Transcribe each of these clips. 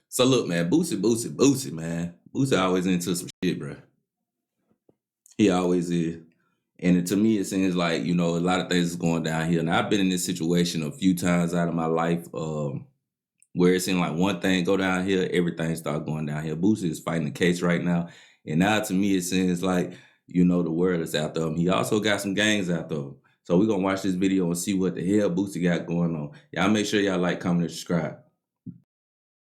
So look, man, Boosie, man. Boosie always into some shit, bro. He always is. And to me, it seems like, a lot of things is going down here. And I've been in this situation a few times out of my life, where it seemed like one thing go down here, everything start going down here. Boosie is fighting the case right now. And now to me, it seems like, the world is after him. He also got some gangs after him. So we're going to watch this video and see what the hell Boosie got going on. Y'all make sure y'all like, comment, and subscribe.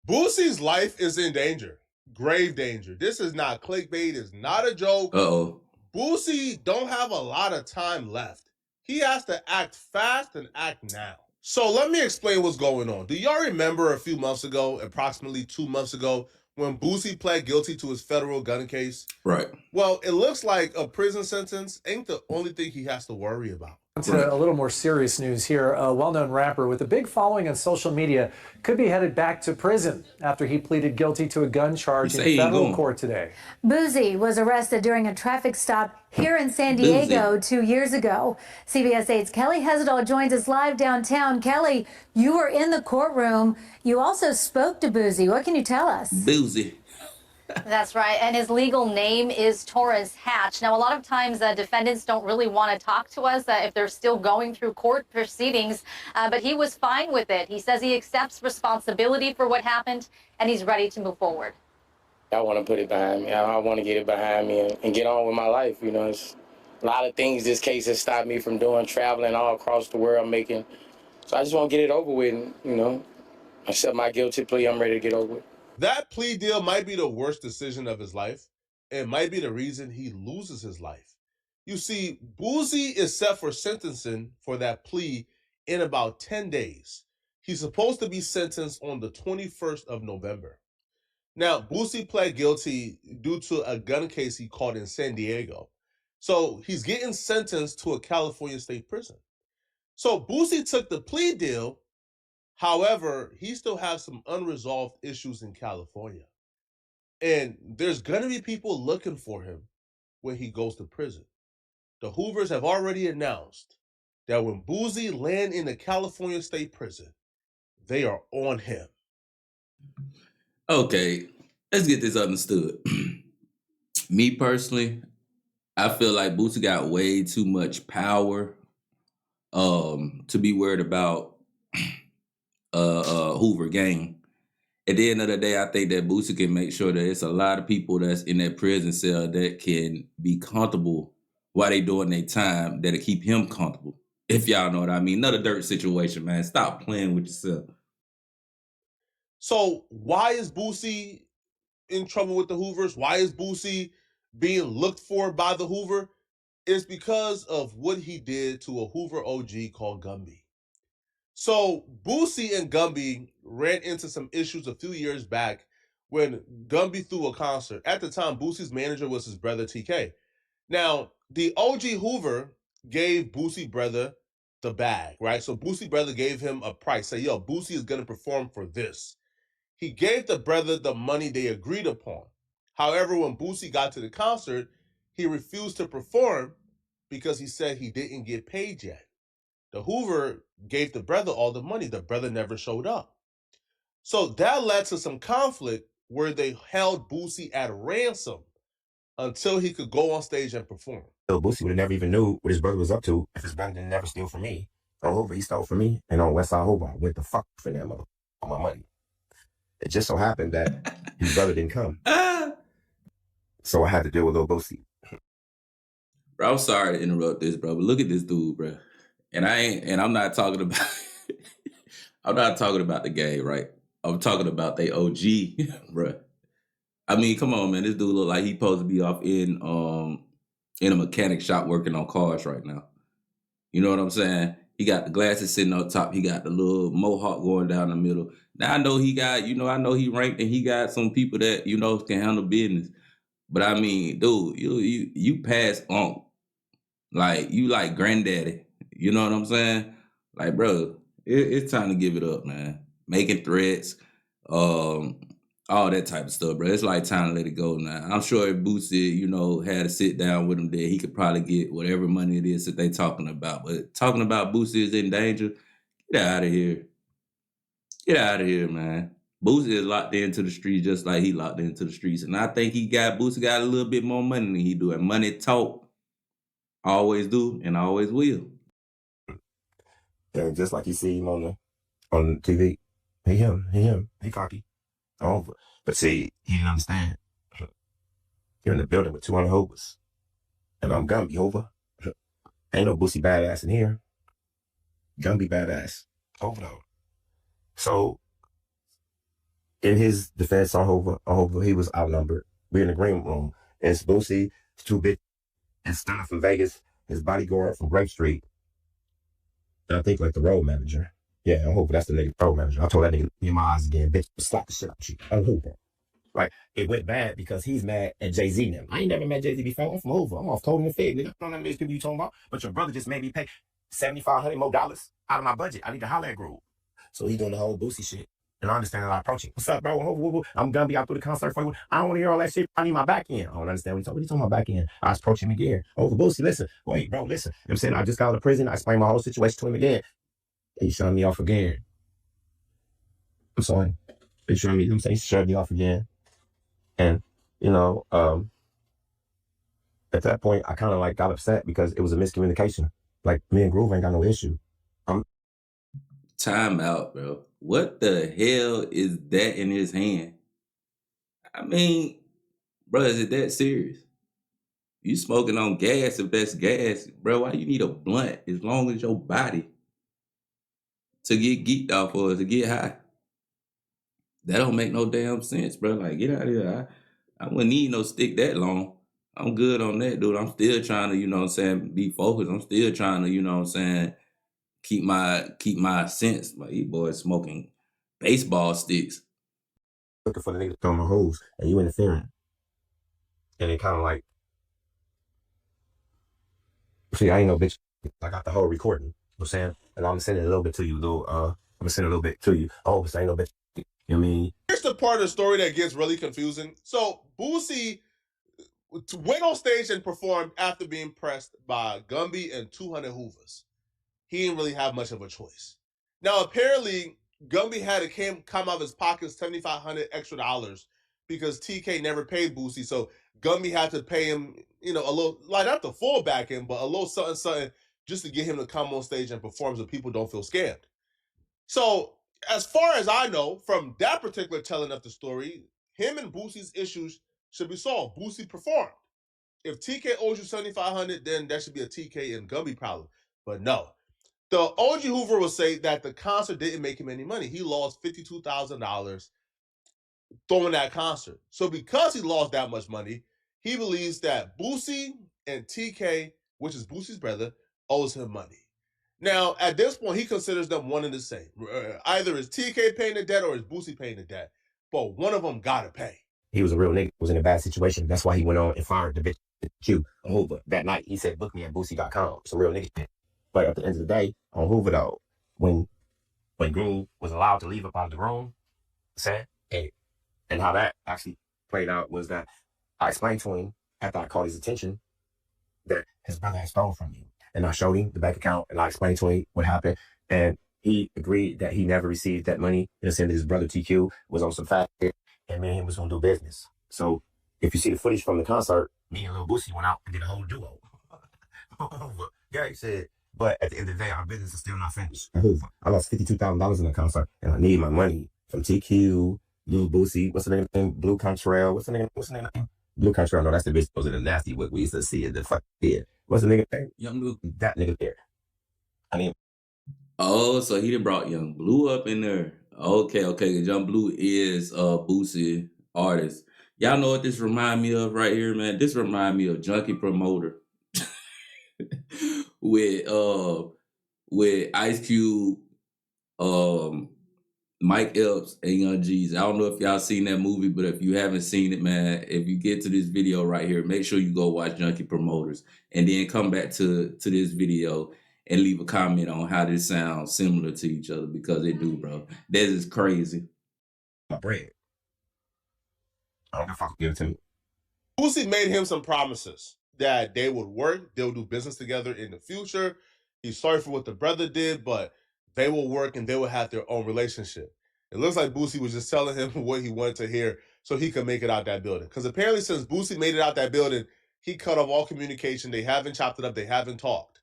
Boosie's life is in danger. Grave danger. This is not clickbait. It's not a joke. Uh-oh. Boosie don't have a lot of time left. He has to act fast and act now. So let me explain what's going on. Do y'all remember a few months ago, approximately 2 months ago, when Boosie pled guilty to his federal gun case? Right. Well, it looks like a prison sentence ain't the only thing he has to worry about. To a little more serious news here. A well-known rapper with a big following on social media could be headed back to prison after he pleaded guilty to a gun charge in federal court today. Boosie was arrested during a traffic stop here in San Diego 2 years ago. CBS 8's Kelly Hesdall joins us live downtown. Kelly, you were in the courtroom. You also spoke to Boosie. What can you tell us? Boosie. That's right. And his legal name is Torres Hatch. Now, a lot of times defendants don't really want to talk to us if they're still going through court proceedings. But he was fine with it. He says he accepts responsibility for what happened and he's ready to move forward. I want to put it behind me. I want to get it behind me and get on with my life. It's a lot of things this case has stopped me from doing, traveling all across the world, making. So I just want to get it over with. And, accept my guilty plea. I'm ready to get over it. That plea deal might be the worst decision of his life. It might be the reason he loses his life. You see, Boosie is set for sentencing for that plea in about 10 days. He's supposed to be sentenced on the 21st of November. Now, Boosie pled guilty due to a gun case he caught in San Diego. So he's getting sentenced to a California state prison. So Boosie took the plea deal. However, he still has some unresolved issues in California. And there's going to be people looking for him when he goes to prison. The Hoovers have already announced that when Boosie lands in the California state prison, they are on him. Okay, let's get this understood. Me personally, I feel like Boosie got way too much power to be worried about Hoover gang. At the end of the day, I think that Boosie can make sure that it's a lot of people that's in that prison cell that can be comfortable while they doing their time, that'll keep him comfortable. If y'all know what I mean. Another dirt situation, man. Stop playing with yourself. So why is Boosie in trouble with the Hoovers? Why is Boosie being looked for by the Hoover? It's because of what he did to a Hoover OG called Gumby. So Boosie and Gumby ran into some issues a few years back when Gumby threw a concert. At the time, Boosie's manager was his brother TK. Now, the OG Hoover gave Boosie brother the bag, right? So Boosie brother gave him a price. Say, yo, Boosie is going to perform for this. He gave the brother the money they agreed upon. However, when Boosie got to the concert, he refused to perform because he said he didn't get paid yet. The Hoover gave the brother all the money. The brother never showed up. So that led to some conflict where they held Boosie at ransom until he could go on stage and perform. So Boosie would have never even knew what his brother was up to if his brother didn't never steal from me. On Hoover, he stole from me, and on Westside Hoover, I went the fuck for that mother on my money. It just so happened that his brother didn't come. So I had to deal with little Boosie. Bro, I'm sorry to interrupt this, bro, but look at this dude, bro. And I'm not talking about I'm not talking about the game, right? I'm talking about the OG, bro. I mean, come on, man. This dude look like he supposed to be off in a mechanic shop working on cars right now. You know what I'm saying? He got the glasses sitting on top. He got the little mohawk going down the middle. Now I know he got, I know he ranked and he got some people that, can handle business. But I mean, dude, you pass on. Like, you like granddaddy. You know what I'm saying? Like, bro, it's time to give it up, man. Making threats, all that type of stuff, bro. It's like time to let it go now. I'm sure if Boosie, had to sit down with him there, he could probably get whatever money it is that they talking about. But talking about Boosie is in danger, get out of here. Get out of here, man. Boosie is locked into the streets just like he locked into the streets. And I think Boosie got a little bit more money than he do. And money talk. Always do and always will. And just like you see him on TV, he cocky. Over. But see, he didn't understand. You're in the building with 200 Hoovers. And I'm Gumby Hoover. Ain't no Boosie badass in here. Gumby badass. Over though. So, in his defense on Hoover, he was outnumbered. We're in the green room. It's Boosie, it's two bitches, and Stunner from Vegas, his bodyguard from Grape Street. And I think like the road manager. Yeah, on Hoover, that's the nigga road manager. I told that nigga in my eyes again, bitch, slap the shit out you. On Hoover. Right? It went bad because he's mad at Jay-Z now. I ain't never met Jay-Z before. I'm from Hoover. I'm off Total and Fed. Nigga, I don't know these people you talking about. But your brother just made me pay $7,500 more dollars out of my budget. I need to holler at Groove. So he doing the whole Boosie shit. And I understand that I approach him. What's up, bro? I'm Gumby out through the concert for you. I don't want to hear all that shit. I need my back end. I don't understand what he's talking about back end. I was approaching him again. Over Boosie, listen. Wait, bro, listen. You know what I'm saying? I just got out of prison. I explained my whole situation to him again. He shut me off again. I'm sorry. He shut me, he shut me off again. And, you know, at that point, I kind of like got upset because it was a miscommunication. Like, me and Groove ain't got no issue. Time out, bro. What the hell is that in his hand? I mean, bro, is it that serious? You smoking on gas if that's gas, bro. Why you need a blunt as long as your body to get geeked off or to get high? That don't make no damn sense, bro. Like, get out of here. I wouldn't need no stick that long. I'm good on that, dude. I'm still trying to, you know what I'm saying, be focused. I'm still trying to, you know what I'm saying, keep my sense. Like, you boys smoking baseball sticks. Looking for the nigga to throw my hoes and you interfering. And it kind of like, see, I ain't no bitch. I got the whole recording. You know what I'm saying? And I'm sending a little bit to you, I'm gonna send a little bit to you. Oh, this ain't no bitch. You know what I mean? Here's the part of the story that gets really confusing. So Boosie went on stage and performed after being pressed by Gumby and 200 Hoovers. He didn't really have much of a choice. Now, apparently, Gumby had to come out of his pocket $7,500 extra dollars because TK never paid Boosie. So Gumby had to pay him, you know, a little, like not the full back end, but a little something just to get him to come on stage and perform so people don't feel scammed. So as far as I know, from that particular telling of the story, him and Boosie's issues should be solved. Boosie performed. If TK owes you $7,500, then that should be a TK and Gumby problem. But no. The OG Hoover will say that the concert didn't make him any money. He lost $52,000 throwing that concert. So because he lost that much money, he believes that Boosie and TK, which is Boosie's brother, owes him money. Now, at this point, he considers them one and the same. Either is TK paying the debt or is Boosie paying the debt. But one of them got to pay. He was a real nigga, was in a bad situation. That's why he went on and fired the bitch Q on Hoover. That night, he said, book me at Boosie.com. It's a real nigga. But at the end of the day, on Hoover, though, when Groove was allowed to leave up out of the room, said, hey, and how that actually played out was that I explained to him after I caught his attention that his brother had stolen from me. And I showed him the bank account and I explained to him what happened. And he agreed that he never received that money. And said that his brother TQ was on some fat shit and me and him was going to do business. So if you see the footage from the concert, me and Lil Boosie went out and did a whole duo. Gary said, but at the end of the day, our business is still not finished. I lost $52,000 in the concert and I need my money from TQ, Lil Boosie, what's the name? Blue Contrail. What's the name? Blue Contrail. No, that's the bitch that was in the nasty what we used to see it. The fuck yeah. What's the nigga name? Young Blue. That nigga there. I mean. Oh, so he done brought Young Blue up in there. Okay. Young Blue is a Boosie artist. Y'all know what this remind me of right here, man? This remind me of Junkie Promoter. with Ice Cube, Mike Epps, and Young Jeezy. I don't know if y'all seen that movie, but if you haven't seen it, man, if you get to this video right here, make sure you go watch Junkie Promoters and then come back to this video and leave a comment on how this sounds similar to each other, because it do, bro. This is crazy. My bread. I don't know if I can give it to me. Boosie made him some promises that they would work, they'll do business together in the future. He's sorry for what the brother did, but they will work and they will have their own relationship. It looks like Boosie was just telling him what he wanted to hear so he could make it out that building. Because apparently since Boosie made it out that building, he cut off all communication. They haven't chopped it up. They haven't talked.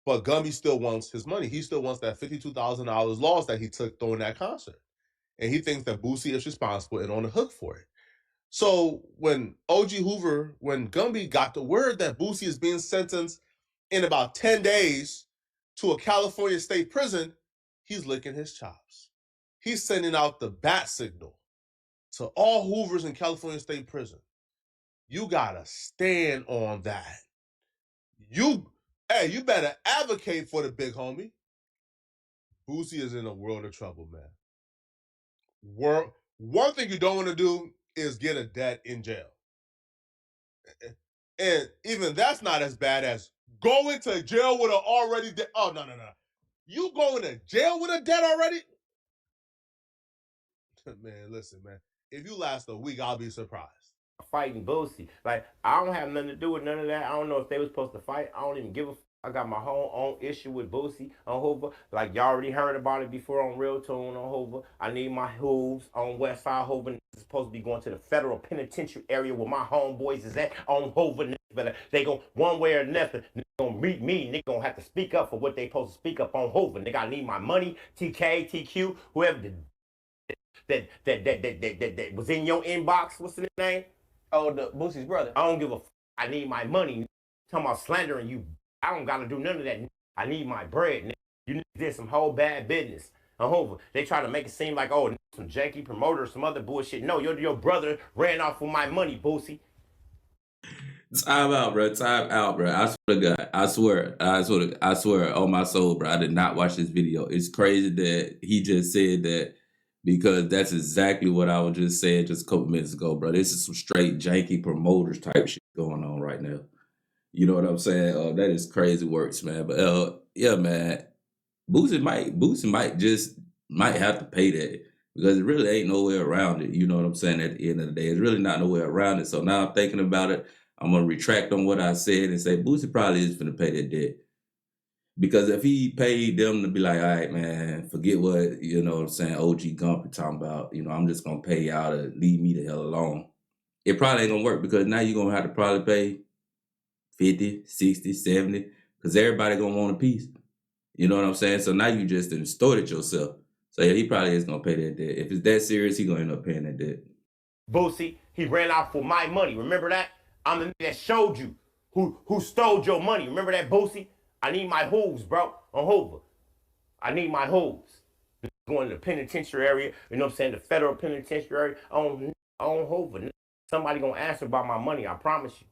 But Gumby still wants his money. He still wants that $52,000 loss that he took during that concert. And he thinks that Boosie is responsible and on the hook for it. So when when Gumby got the word that Boosie is being sentenced in about 10 days to a California state prison, he's licking his chops. He's sending out the bat signal to all Hoovers in California state prison. You gotta stand on that. You better advocate for the big homie. Boosie is in a world of trouble, man. One thing you don't want to do is get a debt in jail. And even that's not as bad as going to jail with an already debt. Oh, no. You going to jail with a debt already? Man, listen, man. If you last a week, I'll be surprised. Fighting Boosie. Like, I don't have nothing to do with none of that. I don't know if they were supposed to fight. I don't even give a f. I got my whole own issue with Boosie on Hoover. Like, y'all already heard about it before on Real Tune on Hoover. I need my hooves on West Side Hoover. It's supposed to be going to the federal penitentiary area where my homeboys is at on Hoover. But they go one way or another. They gonna meet me. They gonna have to speak up for what they supposed to speak up on Hoover. Nigga, I need my money. TK, TQ, whoever that was in your inbox. What's his name? Oh, the Boosie's brother. I don't give a f. I need my money. Talking about slandering you. I don't gotta do none of that. I need my bread. You did some whole bad business. Hoover. They try to make it seem like, oh, some janky promoter or some other bullshit. No, your brother ran off with my money, Boosie. Time out, bro. Time out, bro. I swear to God. I swear on my soul, bro. I did not watch this video. It's crazy that he just said that, because that's exactly what I was just saying just a couple minutes ago, bro. This is some straight janky promoters type shit going on right now. You know what I'm saying? That is crazy works, man. But yeah, man. Boosie might have to pay that, because it really ain't no way around it. You know what I'm saying? At the end of the day, it's really not no way around it. So now I'm thinking about it. I'm gonna retract on what I said and say Boosie probably is gonna pay that debt. Because if he paid them to be like, all right, man, forget what, you know what I'm saying, OG Gumby talking about, I'm just going to pay y'all to leave me the hell alone. It probably ain't going to work, because now you're going to have to probably pay 50, 60, 70, because everybody going to want a piece. You know what I'm saying? So now you just distorted yourself. So yeah, he probably is going to pay that debt. If it's that serious, he going to end up paying that debt. Boosie, he ran off for my money. Remember that? I'm the nigga that showed you who stole your money. Remember that, Boosie? I need my hooves, bro, on Hoover. I need my hooves. Going to the penitentiary area, you know what I'm saying, the federal penitentiary area on Hoover. Somebody gonna answer about my money, I promise you.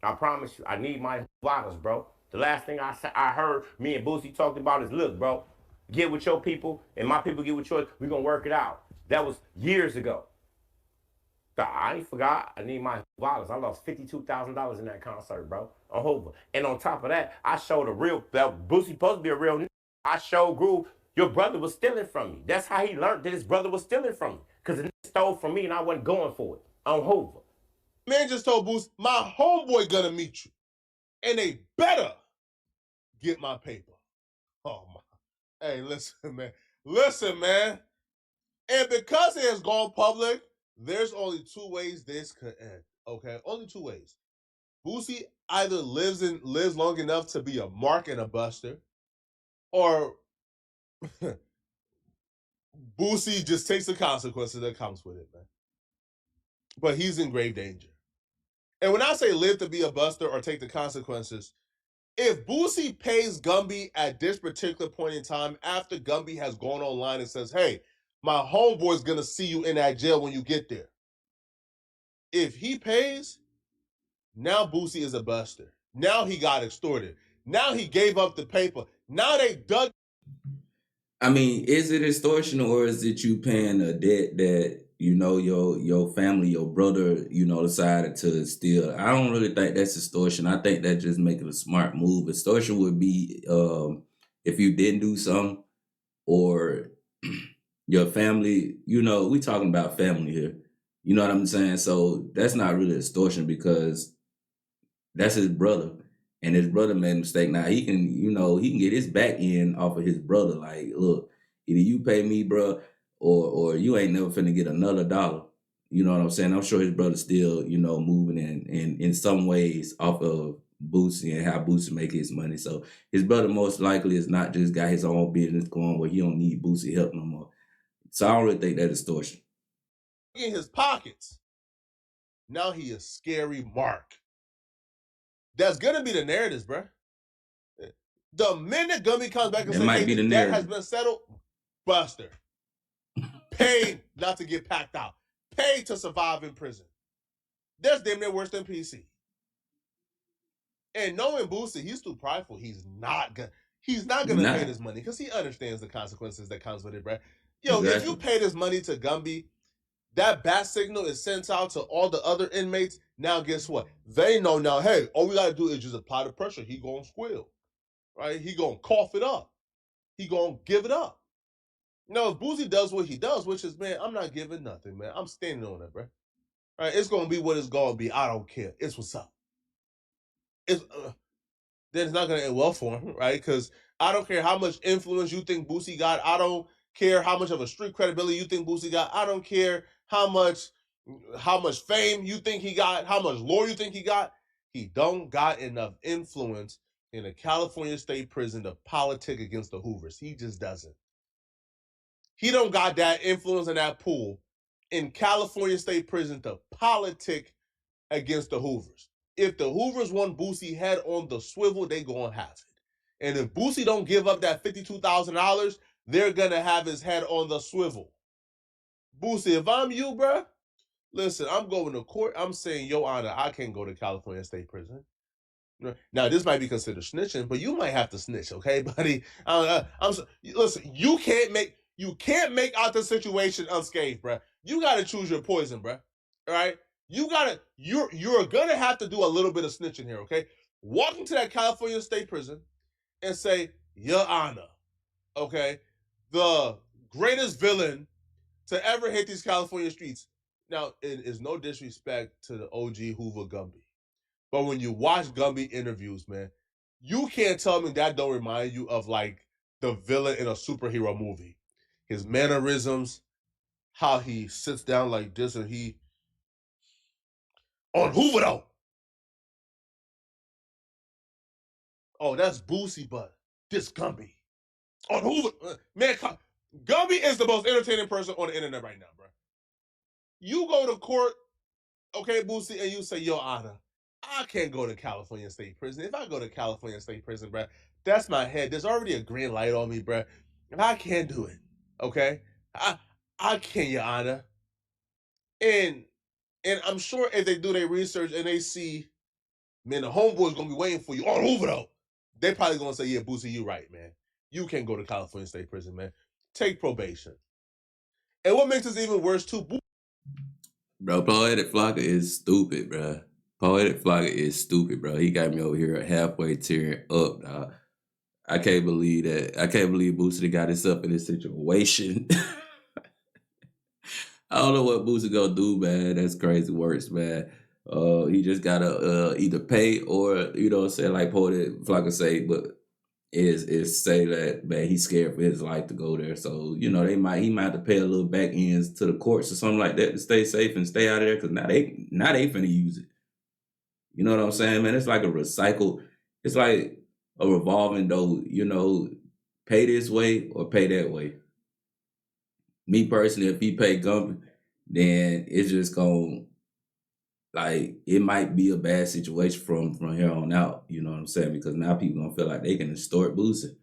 I promise you, I need my bottles, bro. The last thing I heard me and Boosie talked about is, look, bro, get with your people and my people get with yours. We're gonna work it out. That was years ago. I ain't forgot. I need my wallets. I lost $52,000 in that concert, bro, on Hoover. And on top of that, I showed that Boosie supposed to be a real nigga. I showed Groove your brother was stealing from me. That's how he learned that his brother was stealing from me. Because the nigga stole from me and I wasn't going for it on Hoover. Man just told Boosie, my homeboy gonna meet you. And they better get my paper. Oh, my. Hey, listen, man. Listen, man. And because it has gone public, there's only two ways this could end, okay? Only two ways. Boosie either lives long enough to be a mark and a buster, or Boosie just takes the consequences that comes with it, man. But he's in grave danger. And when I say live to be a buster or take the consequences, if Boosie pays Gumby at this particular point in time, after Gumby has gone online and says, hey, my homeboy's gonna see you in that jail when you get there. If he pays, now Boosie is a buster. Now he got extorted. Now he gave up the paper. Now they dug. I mean, is it extortion, or is it you paying a debt that, your family, your brother, decided to steal? I don't really think that's extortion. I think that's just making a smart move. Extortion would be if you didn't do something, or your family, we talking about family here. You know what I'm saying? So that's not really extortion, because that's his brother, and his brother made a mistake. Now he can get his back end off of his brother. Like, look, either you pay me, bro, or you ain't never finna get another dollar. You know what I'm saying? I'm sure his brother's still, moving in some ways off of Boosie and how Boosie make his money. So his brother most likely is not just got his own business going where he don't need Boosie help no more. So I don't really think that's distortion. In his pockets. Now he is Scary Mark. That's gonna be the narratives, bruh. The minute Gumby comes back and says, might be the that narrative. has been settled, Buster. Paid not to get packed out. Paid to survive in prison. That's damn near worse than PC. And knowing Boosie, he's too prideful. He's not gonna pay this money because he understands the consequences that comes with it, bruh. Yo, If you pay this money to Gumby, that bat signal is sent out to all the other inmates. Now, guess what? They know now, hey, all we got to do is just apply the pressure. He going to squeal, right? He going to cough it up. He going to give it up. Now, if Boosie does what he does, which is, man, I'm not giving nothing, man. I'm standing on it, bro. Right? It's going to be what it's going to be. I don't care. It's what's up. Then it's not going to end well for him, right? Because I don't care how much influence you think Boosie got. I don't care how much of a street credibility you think Boosie got. I don't care how much fame you think he got, how much lore you think he got. He don't got enough influence in a California state prison to politic against the Hoovers. He just doesn't. He don't got that influence in that pool in California state prison to politic against the Hoovers. If the Hoovers want Boosie head on the swivel, they gonna have it. And if Boosie don't give up that $52,000, they're gonna have his head on the swivel. Boosie, if I'm you, bruh, listen, I'm going to court. I'm saying, Your Honor, I can't go to California State Prison. Now, this might be considered snitching, but you might have to snitch, okay, buddy? Listen, you can't make out the situation unscathed, bruh. You got to choose your poison, bruh. All right? You're gonna have to do a little bit of snitching here, okay? Walk into that California State Prison and say, Your Honor, okay, the greatest villain to ever hit these California streets. Now, it is no disrespect to the OG Hoover Gumby, but when you watch Gumby interviews, man, you can't tell me that don't remind you of like the villain in a superhero movie. His mannerisms, how he sits down like this, and he on Hoover though. Oh, that's Boosie, but this Gumby on Hoover, man. Gumby is the most entertaining person on the internet right now, bro. You go to court, okay, Boosie, and you say, Your Honor, I can't go to California State Prison. If I go to California State Prison, bro, that's my head. There's already a green light on me, bro. And I can't do it, okay? I can't, Your Honor. And I'm sure if they do their research and they see, man, the homeboy's going to be waiting for you on Hoover, though, they probably going to say, yeah, Boosie, you right, man. You can't go to California State Prison, man. Take probation. And what makes this even worse, too, Bro, Poetic Flocka is stupid, bro. Poetic Flocka is stupid, bro. He got me over here halfway tearing up, dog. I can't believe that. I can't believe Boosie got himself in this situation. I don't know what Boosie gonna do, man. That's crazy works, man. He just gotta either pay or, you know what I'm saying, like Poetic Flocka say, but is say that, man, he's scared for his life to go there. So, he might have to pay a little back ends to the courts or something like that to stay safe and stay out of there, because now they finna use it. You know what I'm saying, man? It's like it's like a revolving door, pay this way or pay that way. Me personally, if he pay Gumby, then it's just gonna, like, it might be a bad situation from here on out, you know what I'm saying? Because now people gonna feel like they can extort Boosie.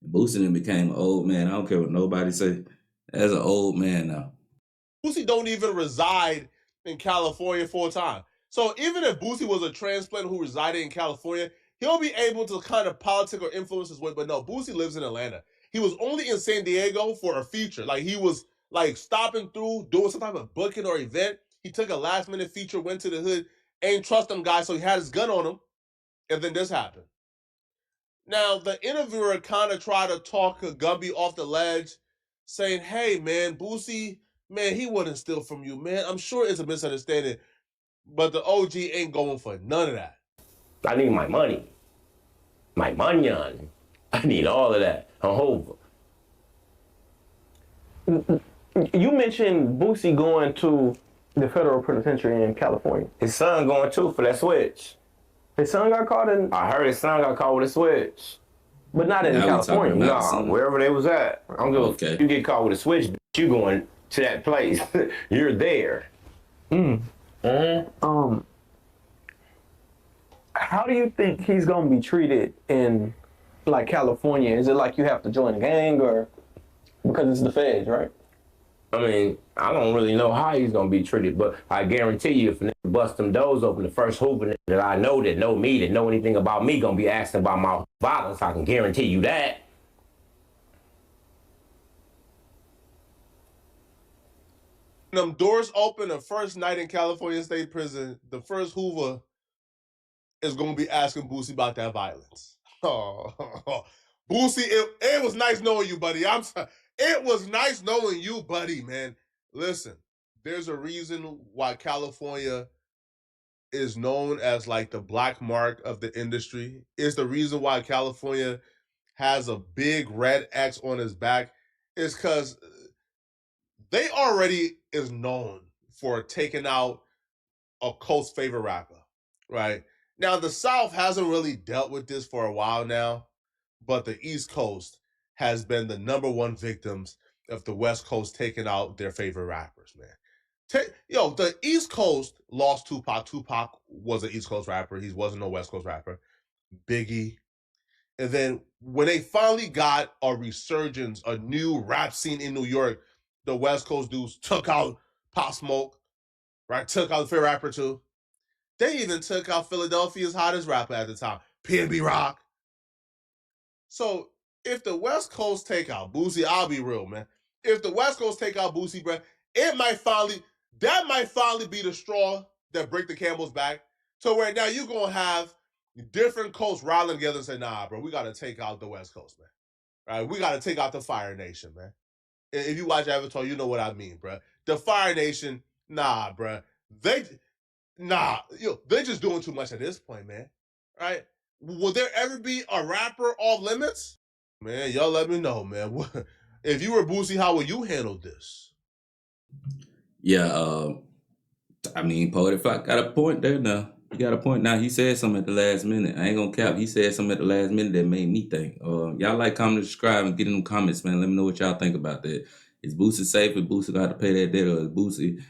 Boosie then became an old man. I don't care what nobody say. As an old man now. Boosie don't even reside in California full time. So even if Boosie was a transplant who resided in California, he'll be able to kind of politic or influence his way. But no, Boosie lives in Atlanta. He was only in San Diego for a feature. Like, he was like stopping through, doing some type of booking or event. He took a last minute feature, went to the hood, ain't trust them guys, so he had his gun on him, and then this happened. Now, the interviewer kind of tried to talk Gumby off the ledge, saying, hey, man, Boosie, man, he wouldn't steal from you, man. I'm sure it's a misunderstanding, but the OG ain't going for none of that. I need my money. My money. I need all of that on Hoover. You mentioned Boosie going to the federal penitentiary in California. His son going too for that switch. His son got caught in. I heard his son got caught with a switch. But not in Now we California. talking about Nah, wherever they was at. I don't give a Okay. f- you get caught with a switch, you going to that place. You're there. How do you think he's gonna be treated in like California? Is it like you have to join a gang or because it's the feds, right? I mean, I don't really know how he's gonna be treated, but I guarantee you, if a nigga bust them doors open, the first Hoover that I know that know me, that know anything about me, gonna be asking about my violence. I can guarantee you that. Them doors open the first night in California State Prison, the first Hoover is going to be asking Boosie about that violence. Oh, Boosie, it was nice knowing you, buddy. It was nice knowing you, buddy, man. Listen, there's a reason why California is known as like the black mark of the industry. It's the reason why California has a big red X on his back. Is because they already is known for taking out a coast's favorite rapper, right? Now, the South hasn't really dealt with this for a while now, but the East Coast has been the number one victims of the West Coast taking out their favorite rappers, man. The East Coast lost Tupac. Tupac was an East Coast rapper. He wasn't no West Coast rapper. Biggie. And then when they finally got a resurgence, a new rap scene in New York, the West Coast dudes took out Pop Smoke, right? Took out the favorite rapper too. They even took out Philadelphia's hottest rapper at the time, PNB Rock. So if the West Coast take out Boosie, I'll be real, man. If the West Coast take out Boosie, bro, that might finally be the straw that break the camel's back. So where now you're gonna have different coasts rallying together and say, nah, bro, we gotta take out the West Coast, man. Right? We gotta take out the Fire Nation, man. If you watch Avatar, you know what I mean, bro. The Fire Nation, nah, bro. They're just doing too much at this point, man. Right? Will there ever be a rapper off limits? Man, y'all let me know, man. If you were Boosie, how would you handle this? Yeah, I mean, Poet got a point there now. He got a point now. He said something at the last minute. I ain't gonna cap. He said something at the last minute that made me think. Y'all like, comment, subscribe, and get in them comments, man. Let me know what y'all think about that. Is Boosie safe? Is Boosie got to pay that debt, or is Boosie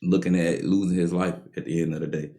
looking at losing his life at the end of the day?